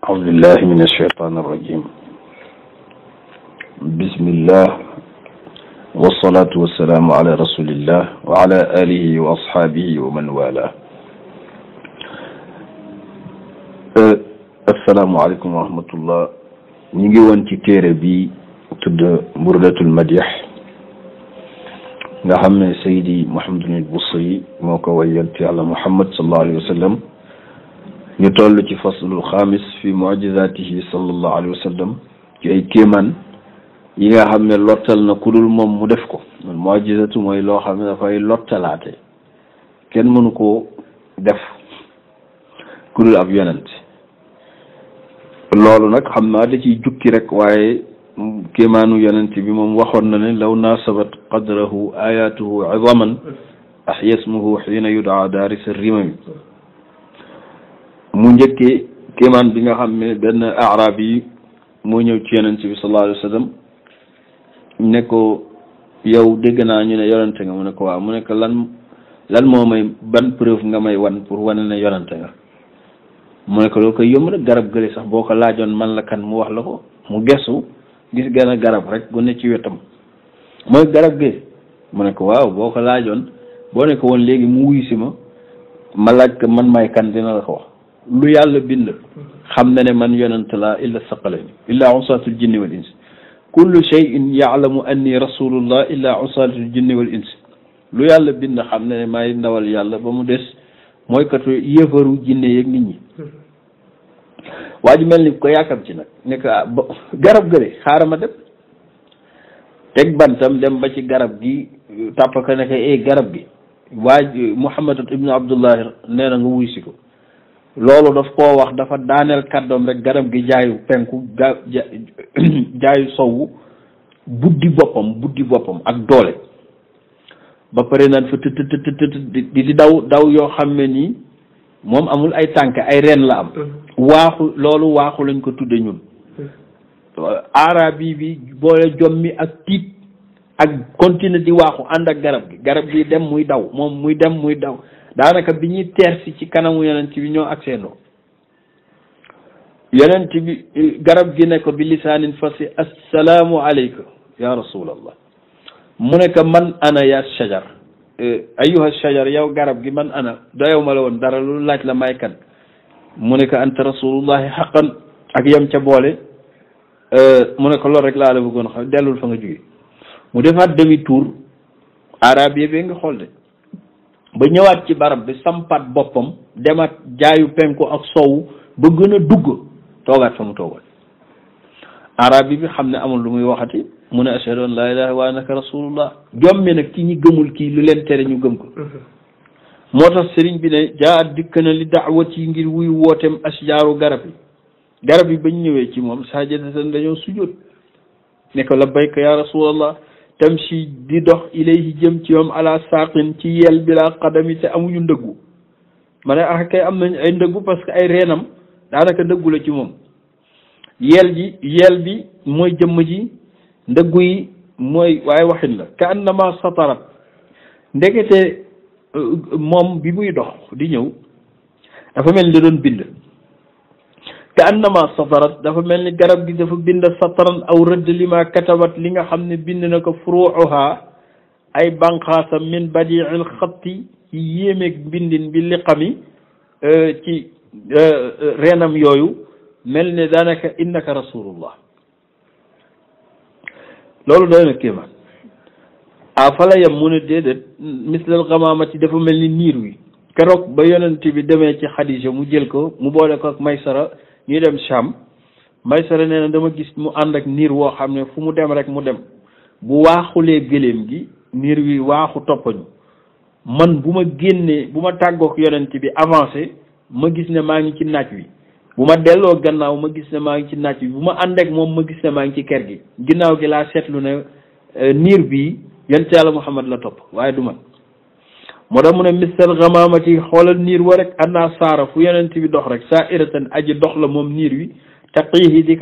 أعوذ بالله من الشيطان الرجيم. بسم الله والصلاة والسلام على رسول الله وعلى آله وأصحابه ومن والاه. السلام عليكم ورحمة الله. نيجي وانتي تيري بي تد بردة المديح nga xam ne Seydi Mouhamadul Busiri moo ko wayanti Yàlla Muhammad sallallahu alayhi wa sallam ñu toll ci faslul xaamis fi mu'jizatihi sallallahu alayhi wa sallam ci ay kéemaan yi nga xam ne lottal na ku dul moom mu def ko. mu'jizatu mooy loo xam ne dafay lottalaate kenn mënu koo def ku dul ab yonent. loolu nag xam naa da ciy jukki rek waaye kéemaanu yonent bi moom waxoon na ne law naasabat qadrahu ayatuhu izaman ahya ismuhu xiina yudaa daaris rimami. mu njëkkee kéemaan bi nga xam ne benn arab yi moo ñëw ci yonent bi sallallahu alayhi wa sallam ne ko yow dégg naa ñu ne yonente nga mu ne ko waaw mu ne ko lan moo may ban preuve nga may wan pour wane ne yonente nga. mu ne ko loolu koy yomb rek garab gële sax boo ko laajoon man la kan mu wax la ko. mu gesu gis gën a garab rek gu ne ci wetam mooy garab gi. mu ne ko waaw boo ko laajoon boo ne ko woon léegi mu wuyu si ma laaj ko man may kan dina la ko wax. lu yàlla bind xam na ne man yonent laa illa saqalayni illa usaatul jinni wal insi kullu shay'in ya'lamu anni rasulullah illa usaatul jinni wal insi. lu yàlla bind xam na ne maay ndawal yàlla ba mu des mooy katu yëfaru jinne yeeg nit ñi. waa ji mel ni ko yaakam ci nag ne ko garab gële xaaral ma dem teg bantam dem ba ci garab gi tàpp ko ne ko garab gi waa ji Muhammad ibnu Abdullahi nee na nga wuy si ko. loolu daf koo wax dafa daaneel kàddoom rek garab gi jaayu penku jaayu sowu buddi boppam ak doole ba pare naan fa di daw yoo xam ne nii moom amul ay tànk ay reen la am. waaxu lañ ko tudde ñun. arabi bi boole jommi ak tiit ak continuer di waaxu ànd ak garab gi dem muy daw moom muy dem muy daw. daanaka bi ñuy teersi ci kanamu yonent bi ñoo ak seendoo yonent bi garab gi ne ko bi lisaanin fasi assalaamu alayka ya rasulallah. mu ne ko man ana ya shajar ayyuha shajar yow garab gi man ana doyow ma la woon dara lu laaj la may kan. mu ne ko anta rasulullahi xaqan ak yam ca boole. mu ne ko loolu rek laa la bëggoon xam dellul fa nga jóge. mu defaat demi tour arab yi nga xool de ba ñëwaat ci barab bi sampat boppam demaat jaayu penku ak sowu ba gën a dugg toogaat fa mu toogal. arab bi xam ne amul lu muy waxati mu ne ashhadu an laa ilaaha wa annaka rasulullah. jommi nag ci ñi gëmul kii lu leen tere ñu gëm ko. moo tax sëriñ bi ne jaa dikk na li daawat yi ngir wuy wooteem asjaaru garab yi bañ ñëwee ci moom sajadatan dañoo sujjóot ne ko labbayka ya rasulallah. tamshi di dox ilayhi jëm ci moom ala saqin ci yel bi la qadami te amuñu ndëggu. ma ne kay am nañ ay ndëggu parce que ay reenam daanaka ndëggu la ci moom. yel bi mooy jëmm ji ndëggu yi mooy waaye waxin la ka annama satarat ndekete moom bi muy dox di ñëw dafa mel ni da doon bind. ka annama satarat dafa mel ni garab gi dafa bind sataran aw rëdd li ma katabat li nga xam ne bind na ko furuuha ay banqaasam min badiil xatti ci yéemeeg bindin bi liqami ci reenam yooyu mel ne daanaka innaka rasulullah. loolu doy na kéemaan. fala yam mu ne déedéet mislal xamaamati dafa mel ni niir wi keroog ba yonent bi demee ci Xadija mu jël ko mu boole ko ak Maysara ñuy dem Sham. Maysara nee na dama gis mu ànd ak niir woo xam ne fu mu dem rek mu dem bu waaxulee gëléem gi niir wi waaxu toppañu man bu ma génnee bu ma tàggook yonent bi avancé ma gis ne maa ngi ci naaj wi bu ma delloo gannaaw ma gis ne maa ngi ci naaj wi bu ma ànd ak moom ma gis ne maa ngi ci kër gi ginnaaw gi laa seetlu ne niir bii yonent Yàlla Muhammad la topp waaye du man. moo tax mu ne misal xamaamati xoolal niir wa rek annaa saara fu yonent bi dox rek saa iratan aji dox la moom niir wi taqiihi di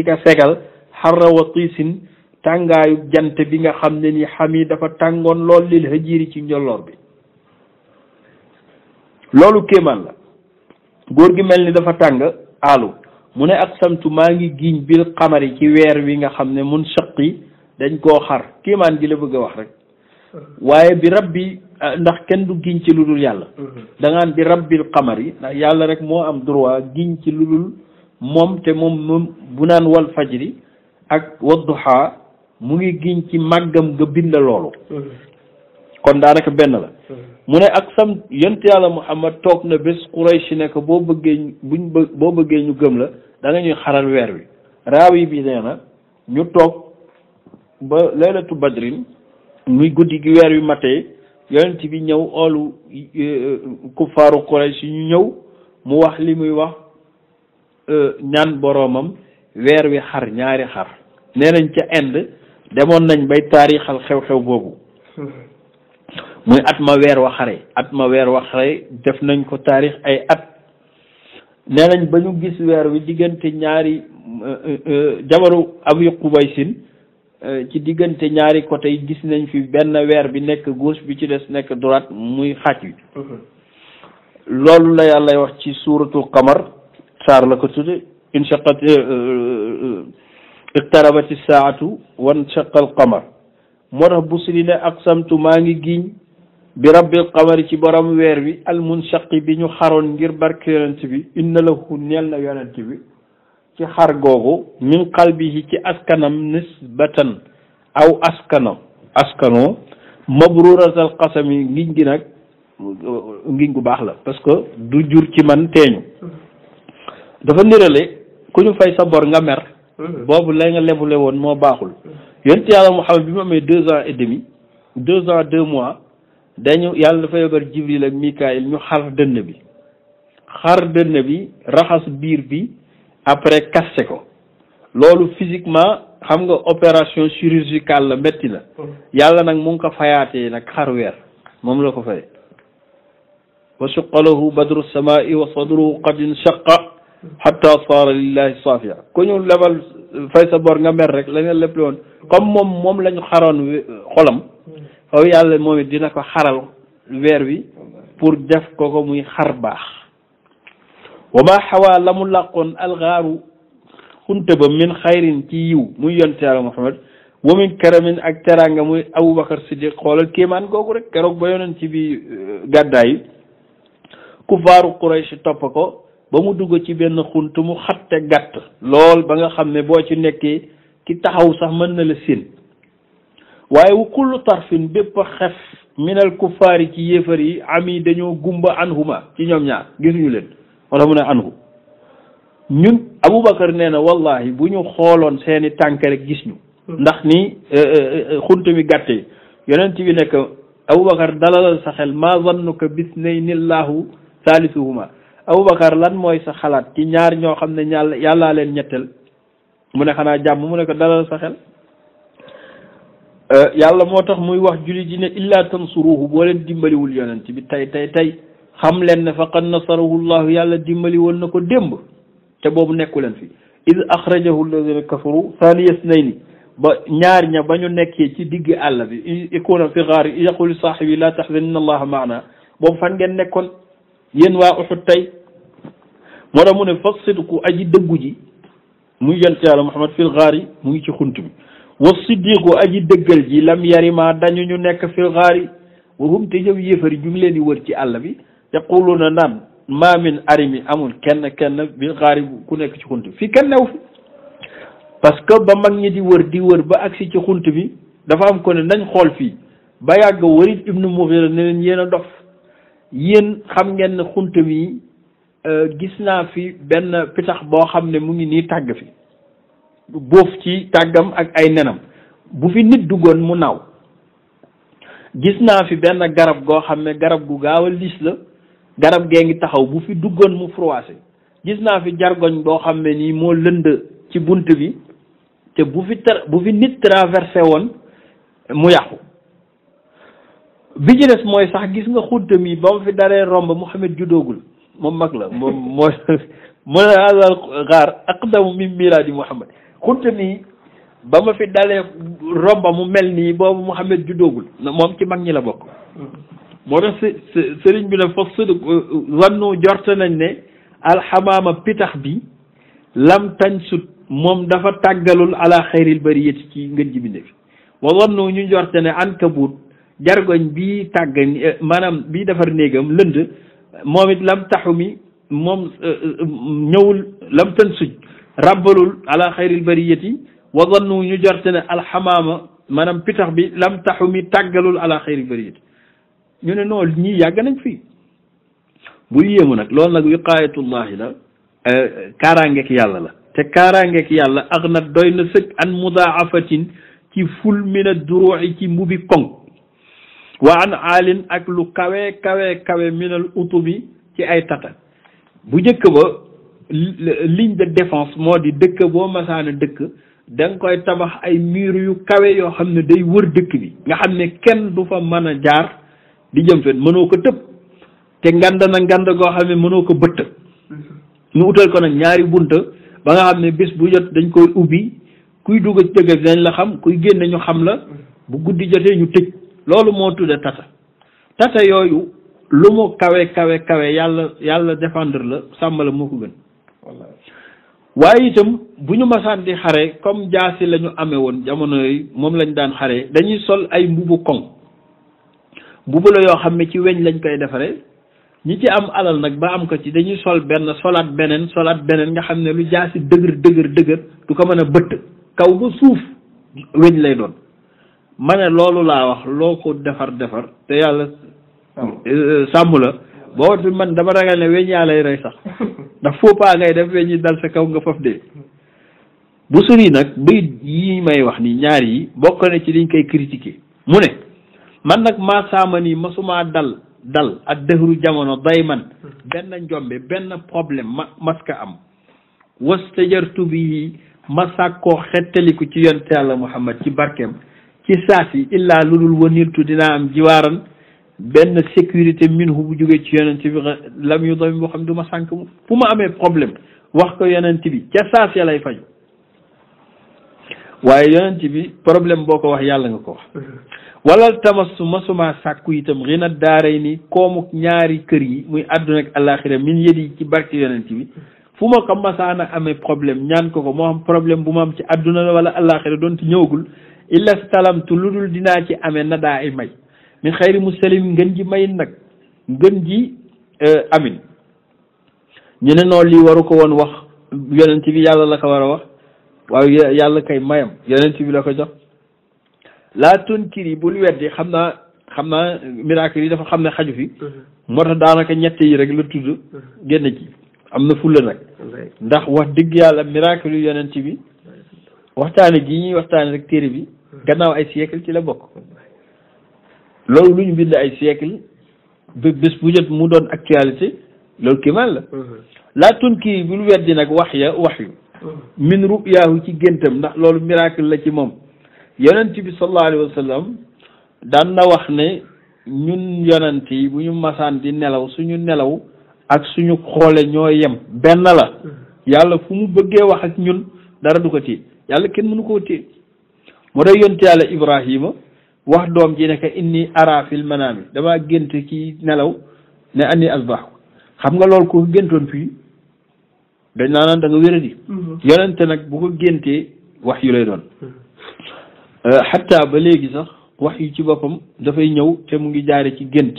ka fegal xarra wa tiisin tàngaayu jant bi nga xam ne ni xam yi dafa tàngoon lool lil hëjiiri ci njolloor bi. loolu kéemaan la góor gi mel ni dafa tàng aalu mu ne aqsamtu maa ngi giñ bil qamari ci weer wi nga xam ne munshaqi dañ koo xar kéemaan gi la bëgg a wax rek waaye bi rabbi ndax kenn du giñ ci lu dul yàlla da ngaan bi rabbil qamari ndax yàlla rek moo am droit giñ ci lu dul moom te moom bu naan wal fajri ak wadduha mu ngi giñ ci màggam nga bind loolu kon daanaka benn la mu ne ak sam yonent yàlla Muhammad toog na bés Quraysh ne ko boo bëggee ñu gëm la da nga ñuy xaral weer wi raawi bi nee na ñu toog ba laylatu badrin muy guddi gi weer wi matee yonent bi ñëw oolu kuffaaru Quraysh ñu ñëw mu wax li muy wax ñaan boroomam weer wi xar ñaari xar nee nañ ca Inde demoon nañ bay taarixal xew-xew boobu muy at ma weer wa xare def nañ ko taarix ay at nee nañ ba ñu gis weer wi diggante ñaari jabaru Abi Qubaysin ci diggante ñaari côté yi gis nañ fi benn weer bi nekk gauche bi ci des nekk droite muy xaaj wi loolu la yàlla wax ci suuratul qamar saar la ko tudde inshaqat iqtarabati saatu wan shaqal qamar moo tax Busiri ne aqsamtu maa ngi giñ bi rabbil qamari ci borom weer wi al munshaqi bi ñu xaroon ngir barke yonent bi inna lahu ñeel na yonent bi ci xar googu min qalbihi ci askanam nisbatan aw askanoo mabruratal qasami ngiñ gi nag ngiñ gu baax la parce que du jur ci man teeñu dafa nirale ku ñu fay sa bor nga mer boobu lay nga lebule woon moo baaxul yonent yàlla Muhammad bi mu amee 2 ans et demi 2 ans 2 mois dañu yàlla dafa yebal Jibril ak Mikaayil ñu xar dënn bi raxas biir bi après kaste ko loolu physiquement xam nga opération chirurgicale la métti na yàlla nag mu ngi ko fayaatee nag xar weer moom la ko fay wa suqa lahu badru samaa'i wa sadruhu qad inshaqa hatta saara lillahi safia ku ñu lebal fay sa bor nga mer rek la nga lépp woon comme moom la ñu xaroon xolam faw yàlla moom it dina ko xaral weer wi pour def ko muy xar baax wa ma xawaa la mu làqoon alxaaru xunte ba min xayrin ci yiw muy yonte yàlla Muhammad wa min karamin ak teranga muy Aboubacar Siddiq xoolal kéemaan googu rek keroog ba yonent ci bi gàddaay kufaaru Quraysh topp ko ba mu dugg ci benn xunt mu xatte gàtt lool ba nga xam ne boo ci nekkee ki taxaw sax mën na la séen waaye wu kullu tarfin bépp xef minal kufaari ci yéefar yi ami dañoo gumba anhuma ci ñoom ñaar gisuñu leen wala mu ne anhu ñun Aboubacar nee na wallahi bu ñu xooloon seeni tànk rek gis ñu ndax ni xunt mi gàtte yonent bi nekk Aboubacar dalalal sa xel ma zannuka bisnayni llahu salisuhuma Aboubacar lan mooy sa xalaat ci ñaar ñoo xam ne yàllaa leen ñetteel mu ne xanaa jàmm mu ne ko dalal sa xel yàlla moo tax muy wax julli ji ne illa tansuruhu boo leen dimbaliwul yonent bi tey xam leen ne faqad nasarahu llahu yàlla dimbali woon na ko démb te boobu nekku leen fi id axrajahu alladina kafaru thaniya isnayni ba ñaar ña ba ñu nekkee ci digg àll bi ikuna fi gaari yaqulu saahibi la tahzan inna allaha maana boobu fan ngeen nekkoon yéen waa Uhud tey moo tax mu ne fa sidqu aji dëggu ji muy yonent yàlla Muhammad fil gaari mu ngi ci xunt bi wa siddiqu aji dëggal ji lam yarima dañu ñu nekk fil gaari wa hum te ñëw yéefari ñu ngi leen di wër ci àll bi yaquluna naan ma min arimi amul kenn bil gaari ku nekk ci xunt bi fii kenn new fi parce que ba mag ñi di wër ba agsi ci xunt bi dafa am ko ne nañ xool fii ba yàgg Walid ibnu Mughira ne leen yéen a dof yéen xam ngeen ne xunt mi gis naa fi benn pitax boo xam ne mu ngi nii tàgg fi boof ci tàggam ak ay nenam bu fi nit duggoon mu naaw gis naa fi benn garab goo xam ne garab gu gaaw a liis la garab gee ngi taxaw bu fi duggoon mu froissé gis naa fi jargoñ boo xam ne nii moo lënd ci bunt bi te bu fi nit traversé woon mu yàqu bi ci des mooy sax gis nga xunt mi ba mu fi daree romb Muhammad juddoogul moom mag la moom mooy mu ne alal xaar aqdamu min milaadi Muhammad xunt mi ba ma fi dalee romba mu mel nii boobu Muhammad juddoogul moom ci mag ñi la bokk moo tax sëriñ bi ne fa sëdq zannu jorte nañ ne alxamaama pitax bi lam tañ sut moom dafa tàggalul ala xayril bariyati ci ngën ji binde fi wa wannu ñu njorte ne ankabut jargoñ bii tàgg maanaam bii defar néegam lënd moom it lam taxu mi moom ñëwul lam tañ suj rabbalul ala xayril bariyati wa wannu ñu jorte ne alxamaama maanaam pitax bi lam taxu mi tàggalul ala xayril bariyati ñu ne noonu ñii yàgg nañ fii bul yéemu nag loolu nag wiqaayatullahi la kaaraangeek yàlla la te kaaraangeek yàlla ak na doy na sëkk an mudaafatin ci ful mina duruuci ci mbubi koŋ wa an aalin ak lu kawe kawe minal utubi ci ay tata bu njëkk ba ligne de défense moo di dëkk boo masaana dëkk da nga koy tabax ay mur yu kawe yoo xam ne day wër dëkk bi nga xam ne kenn du fa mën a jaar di jëm fen mënoo ko tëb te ngand na ngand goo xam ne mënoo ko bëtt ñu utal ko nag ñaari bunta ba nga xam ne bés bu jot dañ koy ubbi kuy dugg ci dëkk bi dañ la xam kuy génne ñu xam la bu guddi jotee ñu tëj loolu moo tudde tata yooyu lu mu kawe yàlla défendre la sàmm la moo ko gën waaye itam bu ñu masaan di xare comme jaasi la ñu amee woon jamono yooyu moom lañ daan xare dañuy sol ay mbubu koŋ mbubu la yoo xam ne ci weñ lañ koy defaree ñi ci am alal nag ba am ko ci dañuy sol benn solaat beneen nga xam ne lu jaasi dëgër du ko mën a bëtt kaw ba suuf weñ lay doon ma ne loolu laa wax loo ko defar te yàlla sàmm la boo man dama ragal ne weñ yaa lay rey sax ndax faux pas ngay def weñ yi dal sa kaw nga faf dee bu suri nag bayit yi may wax ni ñaar yi bokk na ci liñ koy critiquer mu ne man nag maa saama nii masumaa dal ak dëhru jamono day man benn njombe benn problème maska am wastajartu bi ma sàkkoo xettaliku ci yonte yàlla Muhammad ci barkeem ci saasi illaa lu dul waniltu dinaa am jiwaaran benn sécurité minhu bu jógee ci yonent bi lam yu doom boo xam du ma sànk mu fu ma amee problème wax ko yonent bi ca saas ya lay faju waaye yonent bi problème boo ko wax yàlla nga ko wax walal tamasu masuma sàkku itam xina daaray ni koomu ñaari kër yi muy àdduna ak àllaaxira min yëdi ci barke yonent bi fu ma ko masaana amee problème ñaan ko moo xam problème bu ma am ci àdduna la wala àllaaxira doonte ñëwagul illa stalamtu lu dul dinaa ci amee na daa ay may min xayri musalim ngën ji mayin nag ngën ji amin ñu ne noonu lii waru ko woon wax yonent bi yàlla la ko war a wax waaye yàlla kay mayam yonent bi la ko jox laa tunkiri bul weddi xam naa miracle yi dafa xam ne xaju fi moo tax daanaka ñett yi rek la tudd génn ci am na fulla nag ndax wax dëgg yàlla miracle yu yonent bi waxtaane gi ñuy waxtaane rek téere bi gannaaw ay siècle ci la bokk loolu lu ñu bind ay siècle bés bu jot mu doon actualité loolu kiimaan la laa tunkiri bul weddi nag wax yu min ru'yaahu ci géntam ndax loolu miracle la ci moom yonent bi sallallahu alayhi wa sallam daan na wax ne ñun yonent yi bu ñu masaan di nelaw suñu nelaw ak suñu xoole ñoo yem benn la yàlla fu mu bëggee wax ak ñun dara du ko téye yàlla kenn mënu koo téye moo day yonent yàlla Ibrahima wax doom ji ne que inni ara fil manaami damaa gént ki nelaw ne anni asbax xam nga loolu ko géntoon fii dañ naan da nga wéradi yonente nag bu ko géntee wax yu lay doon xatta ba léegi sax wax yu ci boppam dafay ñëw te mu ngi jaare ci gént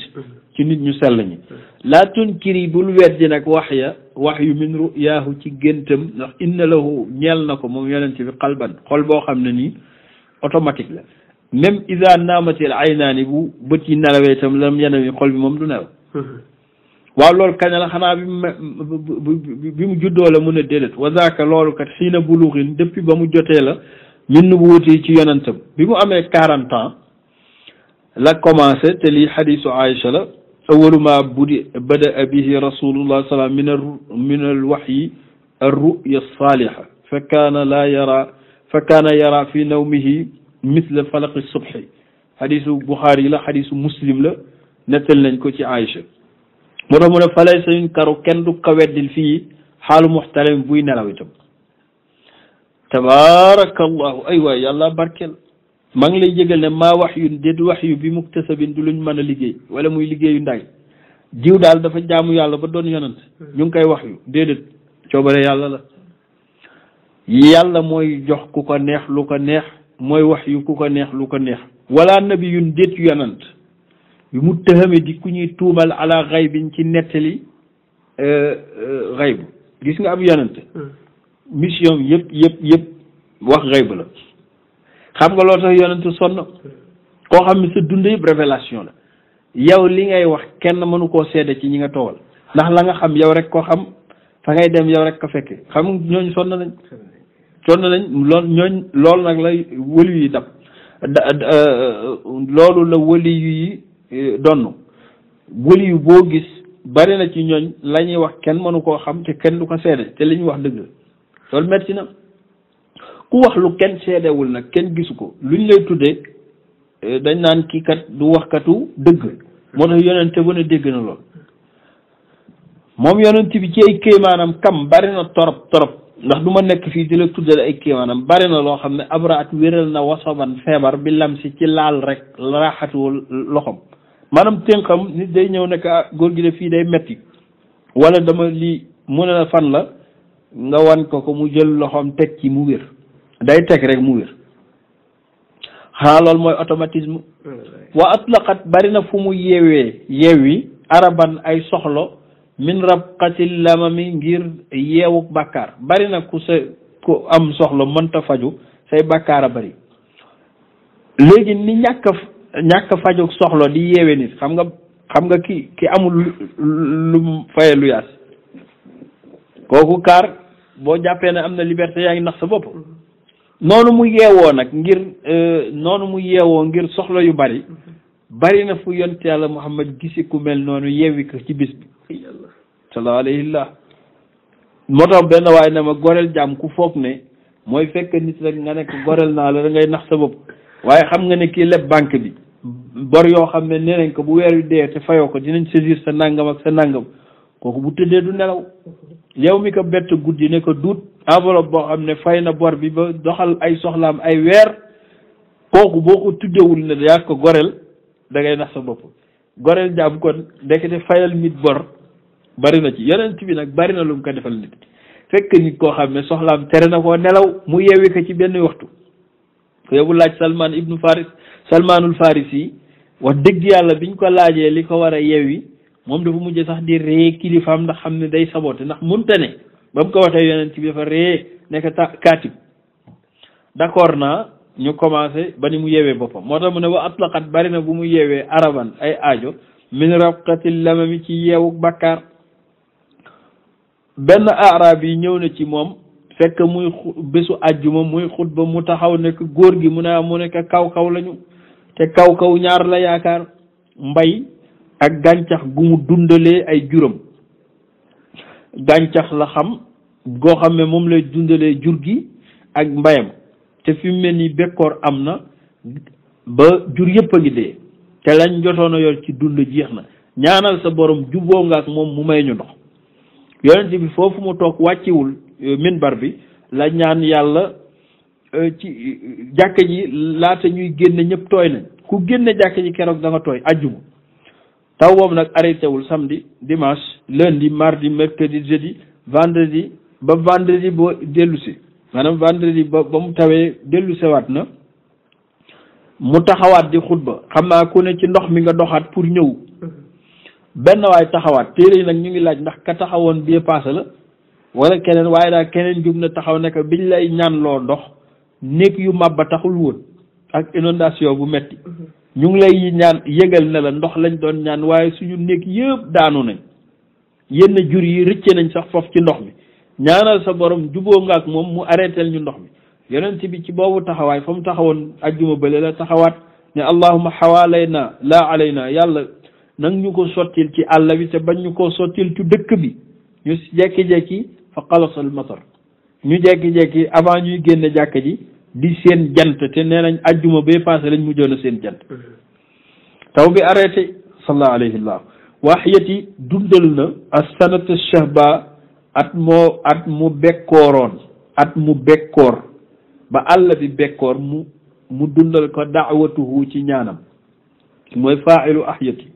ci nit ñu sell ñi laa tunkiri bul weddi nag wax yu min ru'yaahu ci géntam ndax inna lahu ñeel na ko moom yonente bi qalban xol boo xam ne nii automatique la même ida naamatil aynaani bu bët yi nelawee itam lam yenami xol bi moom du nelaw waaw loolu kañ la xanaa bi mu juddoo la mun a déedéet wa zaaka loolu kat xiina buluxin depuis ba mu jotee la min nu bu wuti ci yonentam bi mu amee 40 ans la commencé te lii xadisu Aïcha la awalu ma bada bihi rasulullah salaam min al waxyi ar ruya saliha fa kaana yara fi nawmihi misla falaqi subhi xadisu Buxaari la xadisu Muslim la nettal nañ ko ci Aïcha moo tax mu ne falay sayun karu kenn du ko weddil fii xaalu muxtalim buy nelaw itam tabaarakallahu ay waay yàlla barkeel maa ngi lay jégal ne maa wax yu déet wax yu bi muktasabin du luñ mën a liggéey wala muy liggéeyu ndaay jiw daal dafa jaamu yàlla ba doon yonant ñu ngi koy wax yu déedéet coobare yàlla la yàlla mooy jox ku ko neex lu ko neex mooy wax yu ku ko neex lu ko neex wala nabiyun déet yonant yu mu tëxame di ku ñuy tuumal ala xaybin ci nettali xaybu gis nga ab yonant mission yëpp wax xaybu la xam nga loolu tax yonant sonn koo xam ne sa dund yëpp révélation la yow li ngay wax kenn mënu koo seede ci ñi nga toogal ndax la nga xam yow rek koo xam fa ngay dem yow rek ko fekke xam ñooñu sonn nañ loolu nag lay wëli yi dab loolu la wëli yi donn wëli yu boo gis bari na ci ñooñ la ñuy wax kenn mënu koo xam te kenn du ko seede te li ñuy wax dëgg la loolu metti na ku wax lu kenn seedewul nag kenn gisu ko luñ lay tuddee dañ naan kii kat du waxkatu dëgg moo tax yonente bu ne dégg na lool moom yonent bi ci ay kéemaanam kam bari na torop ndax du ma nekk fii di la tuddale ay kéemaanam bari na loo xam ne abraat wéral na wasaban feebar bi lam si ci laal rek raaxatuwul loxom maanaam tënkam nit day ñëw nekk góor gi de fii day metti wala dama lii mu ne la fan la nga wan ko mu jël loxoom teg ci mu wér day teg rek mu wér xanaa loolu mooy automatisme wa atlaqat bari na fu mu yeewi araban ay soxlo min rabqatil lamami ngir yeewuk bàkkaar bari na ku am soxla mënta faju say bàkkaar a bari léegi ni ñàkk fajug soxla di yeewe nit xam nga ki amul lu faye lu yaas kooku kaar boo jàppee ne am na liberté yaa ngi nax sa bopp noonu mu yeewoo nag ngir soxla yu bari na fu yonent yàlla Muhammad gisi ku mel noonu yeewi ko ci bis bi sallallahu alayhi wa moo tax benn waaye ne ma goreel jàmm ku foog ne mooy fekk nit rek nga nekk goreel naa la da ngay nax sa bopp waaye xam nga ne kii leb banque bi bor yoo xam ne nee nañ ko bu weer wi dee te fayoo ko dinañ saisir sa nangam ak sa nangam kooku bu tëddee du nelaw yow mi ko bett guddi ne ko duut enveloppe boo xam ne fay na bor bi ba doxal ay soxlaam ay weer kooku boo ko tuddewul ne yaa ko goreel da ngay nax sa bopp goreel jàmm kon ndekete fayal nit bor bari na ci yonent bi nag bari na lu mu ko defal nit fekk nit koo xam ne soxlaam tere na koo nelaw mu yeewi ko ci benn waxtu ko yow laaj Salmaanul Farisi wax dëgg yàlla biñ ko laajee li ko war a yeewi moom dafa mujj sax di ree kilifaam ndax xam ne day sabote ndax munta ne ba mu ko waxee yonent bi dafa ree nekk kaatib d'accord naa ñu commencé ba ni mu yeewee boppam moo tax mu ne wa atlaqat bari na bu mu yeewee araban ay aajo min rabqatil lamami ci yeewu bàkkaar benn arab yi ñëw na ci moom fekk muy bésu àjjuma muy xutba mu taxaw nekk góor gi mu nekk kaw lañu te kaw ñaar la yaakaar mbay ak gàncax gu mu dundalee ay juróom gàncax la xam goo xam ne moom lay dundalee jur gi ak mbayam te fi mu mel ni bekkoor am na ba jur yëpp a ngi dee te lañ jotoon a yor ci dund jeex na ñaanal sa borom juboo nga ak moom mu may ñu ndox yonent bi foofu mu toog wàcciwul minbar bi la ñaan yàlla ci jàkka ji laata ñuy génne ñëpp tooy nañ ku génne jàkka ji keroog da nga tooy ajjuma taw boobu nag arrêté wul samedi dimanche lundi mardi mercredi jeudi vendredi ba vendredi boo dellu si maanaam vendredi ba mu tawee dellu sewaat na mu taxawaat di xutba xam naa ku ne ci ndox mi nga doxaat pour ñëw benn waay taxawaat téere yi nag ñu ngi laaj ndax ka taxawoon bee paase la wala keneen waaye daal keneen jug na taxaw ne ko biñ lay ñaanloo ndox néeg yu màbba taxul woon ak inondation bu metti ñu ngi lay ñaan yëgal ne la ndox lañ doon ñaan waaye suñu néeg yëpp daanu nañ yenn jur yi rëcce nañ sax foofu ci ndox mi ñaanal sa borom juboo nga ak moom mu arrêté ñu ndox mi yonent bi ci boobu taxawaay fa mu taxawoon ajjuma bële la taxawaat ne allahumma xawaalayna laa alayna yàlla nang ñu ko sottil ci àll bi te bañ ñu ko sottil ci dëkk bi ñu jekki-jekki fa xalasal matar ñu jekki-jekki avant ñuy génne jàkka ji di seen jant te nee nañ ajjuma bee passé lañ mujjoon a seen jant taw bi arrêté sallallahu alayhi wa sallam waxyati dundal na as-sanata shahba at mu bekkooroon at mu bekkoor ba àll bi bekkoor mu dundal ko daawatuhu ci ñaanam mooy faailu ahyati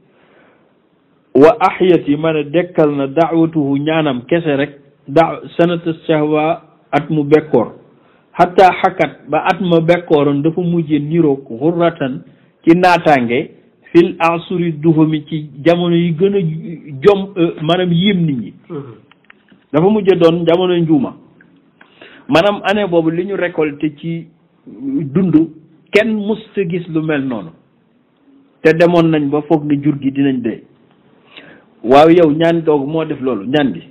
wa ahyati man a dekkal na daawatuhu ñaanam kese rek sanata shahba at mu bekkoor xataa xakat ba at ma bekkooroon dafa mujje niroog xurratan ci naataange fil asuri duhumi ci jamono yi gën a maanaam yéem nit ñi dafa mujje doon jamono njuuma maanaam année boobu li ñu récolté ci dund kenn musta gis lu mel noonu te demoon nañ ba foog ne jur gi dinañ dee waaw yow ñaan googu moo def loolu ñaan gi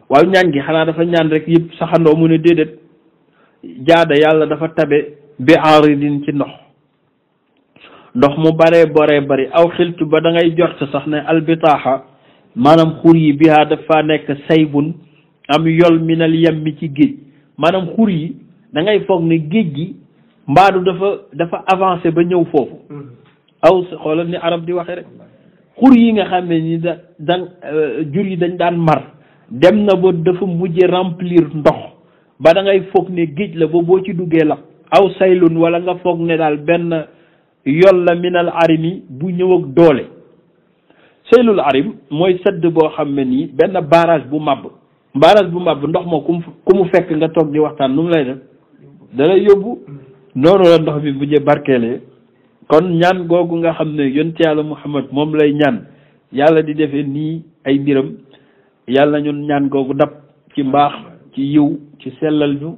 waaw ñaan gi xanaa dafa ñaan rek yëpp saxandoo mu ne déedéet jaada yàlla dafa tabe bi aaridin ci ndox mu baree bari aw xiltu ba da ngay jort sax ne albitaaxa maanaam xur yi bihaa dafa nekk saybun am yol minal yammi ci géej maanaam xur yi da ngay foog ne géej gi mbaadu dafa avancé ba ñëw foofu aw xoolal ni arab di waxe rek xur yi nga xam ne ni jur yi dañ daan mar dem na ba dafa mujje remplir ndox ba da ngay foog ne géej la ba boo ci duggee la aw saylun wala nga foog ne daal benn yol la minal arimi bu ñëw ak doole saylul arim mooy sëdd boo xam ne nii benn barrage bu màbb ndox ma ku mu fekk nga toog di waxtaan nu mu lay def da lay yóbbu noonu la ndox mi bu jë barkeelee kon ñaan googu nga xam ne yonent yàlla Muhammad moom lay ñaan yàlla di defee nii ay mbiram yàlla ñun ñaan googu dab ci mbaax ci yiw ci sellal ñu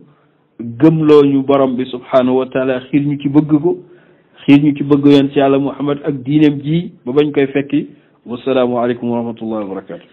gëmloo ñu borom bi subhanahu wa taala xiir ñu ci bëgg ko xiir ñu ci bëgg yonent yàlla Muhammad ak diineem ji ba bañ koy fekki wasalaamu aleykum wa rahmatullahi wa barakatu